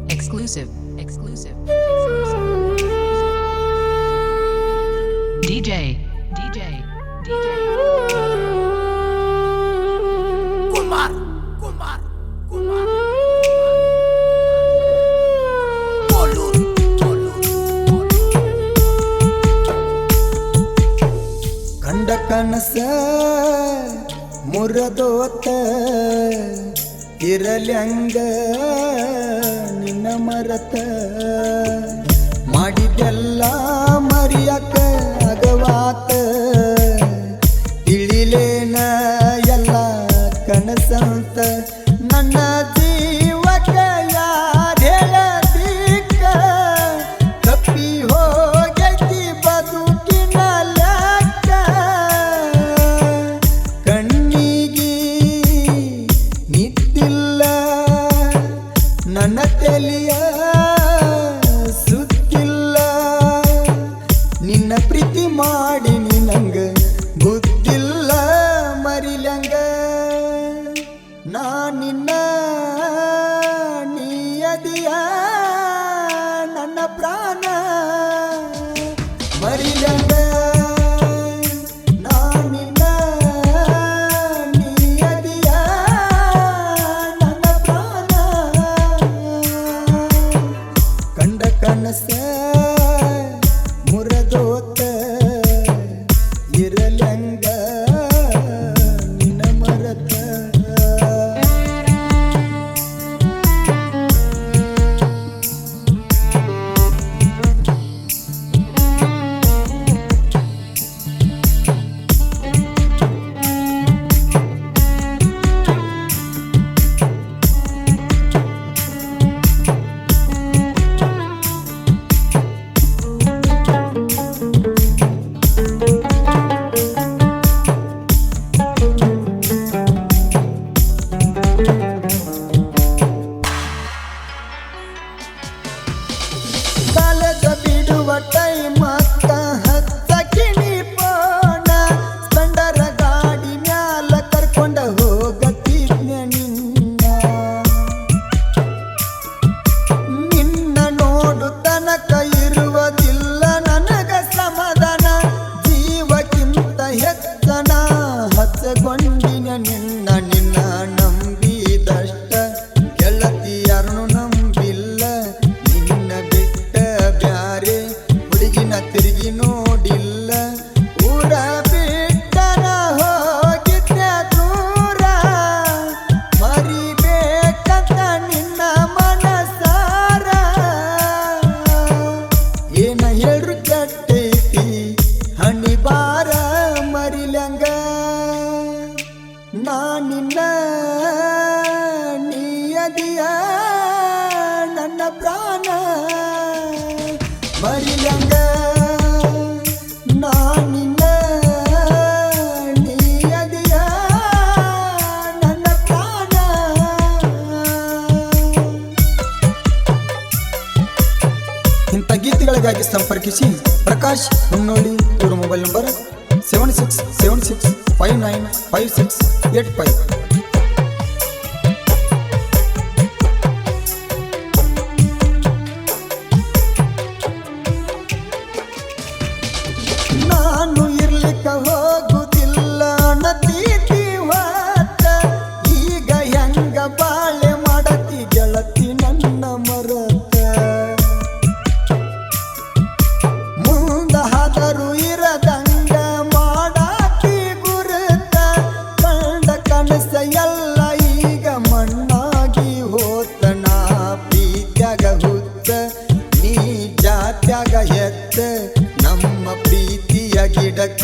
Exclusive. DJ. Kumar. Bolur. ಕಂಡ ಕನಸ ಮುರದೋತ ಇರಲ್ಯಂಗ ನಿನ್ನ ಮರತ ಮಾಡಿದೆಲ್ಲ ಮರಿಯಕ ಅಗವಾತ ತಿಳಿಲೇನ ಎಲ್ಲ ಕನಸಂತ ನನ್ನ ಜೀವಕ ಯಾರೇಳದಿಕ್ಕ ತಪ್ಪಿ ಹೋಗೈತಿ ಬದುಕಿನ ಲೆಕ್ಕ ಕಣ್ಣಿಗಿ ನಿದ್ದಿಲ್ಲ ನನ್ನ ತೆಲಿಯ ಸುತ್ತಿಲ್ಲ ನಿನ್ನ ಪ್ರೀತಿ ಮಾಡಿ ನಿನಂಗ ಬುದ್ಧಿಲ್ಲ ಮರಿಲಂಗ ನಾ ನಿನ್ನ ನೀಯದಿಯ ನನ್ನ ಪ್ರಾಣ ಮರಿಲಂಗ ನಾ ನಿನ್ನ ನೀಯದಿಯ ನನ್ನ ಪ್ರಾಣ ಕಂಡ ಕನಸ ಮುರದೋತ ಇರಲಂಗ ನಿನ್ನ ಮರತ ಕಾಲೇಜ ಬಿಡುವ ಟೈಮ್ ಅಕ್ಕ ಹತ್ತಕಿಣಿ ಪೋಣ ಸ್ಪೆಂಡರ ಗಾಡಿ ಮ್ಯಾಲ ಕರ್ಕೊಂಡ ಹೋಗತಿದ್ನೆ ನಿನ್ನ ನೋಡು ತನಕ ಇರುವುದಿಲ್ಲ ನನಗ ಸಮಾಧಾನ ಜೀವಕ್ಕಿಂತ ಹೆಚ್ಚನ ಹಚ್ಚಗೊಂಡಿನ ನಿನ್ನ ನಂಬಿದಷ್ಟ ಗೆಳತಿಯರನು ನಂಬಿಲ್ಲ ನಿನ್ನ ಬಿಟ್ಟ ಬ್ಯಾರೆ ಹುಡುಗಿನ ತಿರುಗಿ ನೋಡಿಲ್ಲ ಊರ ಬಿಟ್ಟನ ಹೋಗಿದ್ದೆ ದೂರ ಮರಿಬೇಕಂತ ನಿನ್ನ ಮನಸಾರ ಏನ ಹೇಳ್ರು ಕೆಟ್ಟೈತಿ ಹಣಿ ಬಾರ ಮರಿಲಂಗ ನಾ ನಿನ್ನ ನೀಯದಿಯ ನನ್ನ ಪ್ರಾಣ ಮರಿಲಂಗ ನಾ ನಿನ್ನ ನೀಯದಿಯ ನನ್ನ ಪ್ರಾಣ ಇಂಥ ಗೀತೆಗಳಿಗಾಗಿ ಸಂಪರ್ಕಿಸಿ ಪ್ರಕಾಶ್ ಹುನ್ನೋಳಿ ಇವರ ಮೊಬೈಲ್ ನಂಬರ್ 7676595685. ನಾನು ಇರ್ಲಿಕ್ಕ ಹೋಗುದಿಲ್ಲ ನತೀತಿ ಹೊತ್ತ ಈಗ ಹೆಂಗ ಬಾಳೆ ಮಾಡತಿ ಗೆಳತಿ ನನ್ನ ಮರತ ಮುಂದ ಹಾದರು ಇರದಂಗ ಮಾಡಾತಿ ಗುರುತ ಕಂಡ ಕನಸ ಎಲ್ಲ ಈಗ ಮಣ್ಣಾಗಿ ಹೋತ ನಾ ಪ್ರೀತ್ಯಾಗ ಹುತ್ತ ನೀ ಜಾತ್ಯಾಗ ಎತ್ತ ನಮ್ಮ ಪ್ರೀತಿಯ ಗಿಡಕ್ಕ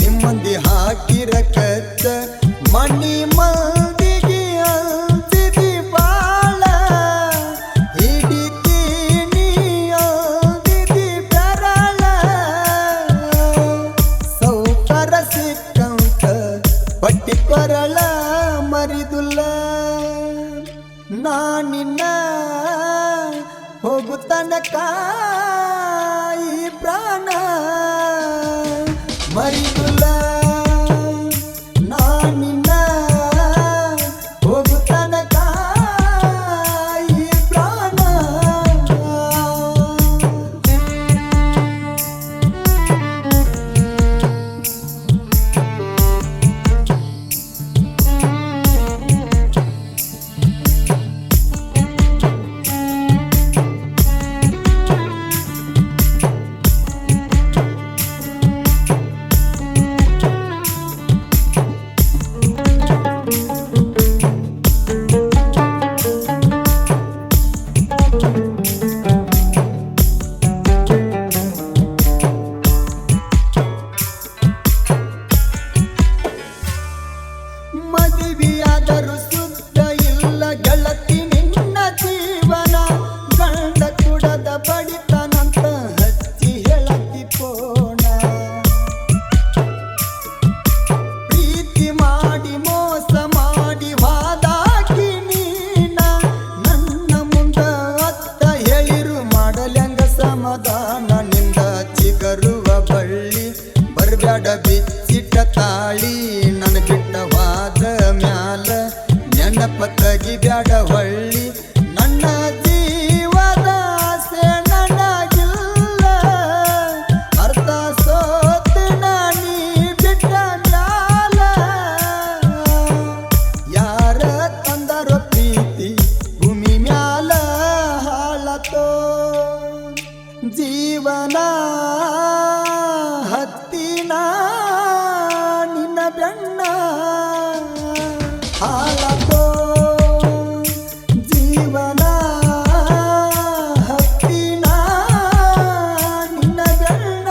ನಿಮ್ಮಂದಿ ಹಾಕಿರ ಕತ್ತ ಮಣ್ಣಿ ಮಂದಿಗೆ ಅಂತಿದಿ ಬಾಳ ಹಿಡಿತೀನಿ ಅಂದಿದಿ ಬೆರಳ ಸೌಕರ ಸಿಕ್ಕಂತ ಬಟ್ಟಿ ಕೊರಳ ಮರಿದುಲ್ಲ ನಾ ನಿನ್ನ ಹೋಗುತ್ತನಕ ಈ ಪ್ರಾಣ ಮರಿದುಲ್ಲ ನಾನಿನ್ನ ಹೋಗುತ್ತನಕ ಈ ಪ್ರಾಣ. ಮದುವೆಯಾದರೂ ಸುದ್ದ ಇಲ್ಲ ಗೆಳತಿ ನಿನ್ನ ಜೀವನ. ಗಂಡ ಕುಡದ ಬಡಿತನಂತ ಹಚ್ಚಿ ಹೇಳತಿ ಪೋಣ. ಪ್ರೀತಿ ಮಾಡಿ ಮೋಸ ಮಾಡಿ ವಾದಾಕಿ ನೀನ. ನನ್ನ ಮುಂದ ಅತ್ತ ಹೇಳಿರು ಮಾಡಲ್ಯಂಗ ಸಮಾಧಾನ. ನಿಂದ ಚಿಗರುವ ಬಳ್ಳಿ ಬರ್ಬ್ಯಾಡ ಬಿಚ್ಚಿಟ್ಟ ತಾಳಿ. ನನ್ನ ಬಿಟ್ಟವಾದ ಮ್ಯಾಲ ನೆನಪ ತೆಗಿಬ್ಯಾಡ ಹೊಳ್ಳಿ. ನನ್ನ ಜೀವದ ಆಸೆ ನನಗಿಲ್ಲ. ಅರ್ಥ ಸೋತಿನ ನೀ ಬಿಟ್ಟ ಮ್ಯಾಲ. ಯಾರ ತಂದರೋ ಪ್ರೀತಿ ಭೂಮಿ ಮ್ಯಾಲ ಹಾಳತೋ. ಜೀವನ ಹತ್ತಿನ ನಿನ್ನ ಬೆಣ್ಣ ಹಾಳತೋ. ಜೀವನ ಹತ್ತಿನ ನಿನ್ನ ಬೆಣ್ಣ.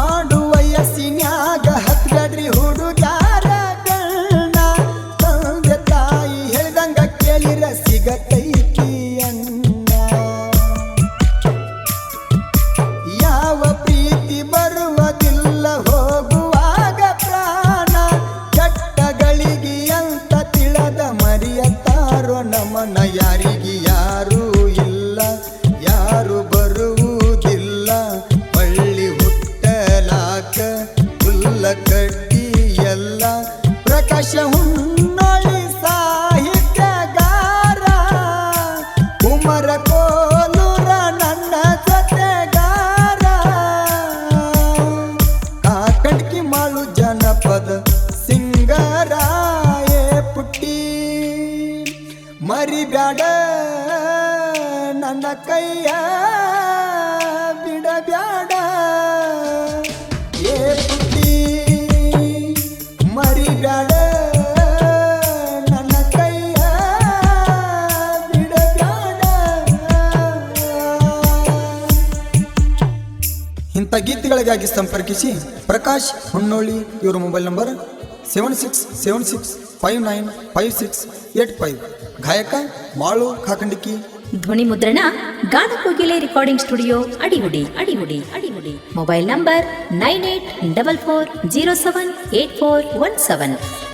ಆಡು ವಯಸ್ಸಿನ್ಯಾಗ ಹತ್ಗಡ್ರಿ ಹುಡುಗ್ಯಾರ ಗಣ್ಣ. ತಂದೆ ತಾಯಿ ಹೇಳ್ದಂಗ ಕೇಳಿರ ಸಿಗತೈತಿ ಅನ್ನ. ಯಾವ ಪ್ರೀತಿ ಬರುವುದಿಲ್ಲ ಹೋಗುವಾಗ ಪ್ರಾಣ. ಕೆಟ್ಟಗಳಿಗೆ ಅಂತ ತಿಳದ ಮರಿಯತಾರೋ ನಮನ. ಯಾರಿಗೆ ಯಾರೂ ಇಲ್ಲ ಯಾರು ಬರುವುದಿಲ್ಲ. ಬಳ್ಳಿ ಹುಟ್ಟಲಾಕ ಹುಲ್ಲ ಕಡ್ಡಿ ಎಲ್ಲ. ಪ್ರಕಾಶ ಹುನ್ನೊಳಿ ಸಾಹಿತ್ಯಗಾರ. ಕುಮರ ಕೋಲೂರ ನನ್ನ ಜೊತೆಗಾರ. ಕಾಕಂಡ್ಕಿ ಮಾಳು ಜನಪದ ಸಿಂಗರ ಏ ಪುಟ್ಟಿ. ಮರಿಬ್ಯಾಡ ನನ್ನ ಕೈಯ ಬಿಡಬ್ಯಾಡ ಏ ಪುಟ್ಟಿ. ಮರಿಬ್ಯಾಡ ನನ್ನ ಕೈಯ ಬಿಡಬ್ಯಾಡ. ಇಂಥ ಗೀತೆಗಳಿಗಾಗಿ ಸಂಪರ್ಕಿಸಿ ಪ್ರಕಾಶ್ ಹುನ್ನೋಳಿ. ಇವರ ಮೊಬೈಲ್ ನಂಬರ್ 7676595685. ಗಾಯಕ ಮಾಳು ಕಾಕಂಡಿಕಿ. ಧ್ವನಿ ಮುದ್ರಣ Ganakogile recording studio Adihudi. Mobile number 9844078417.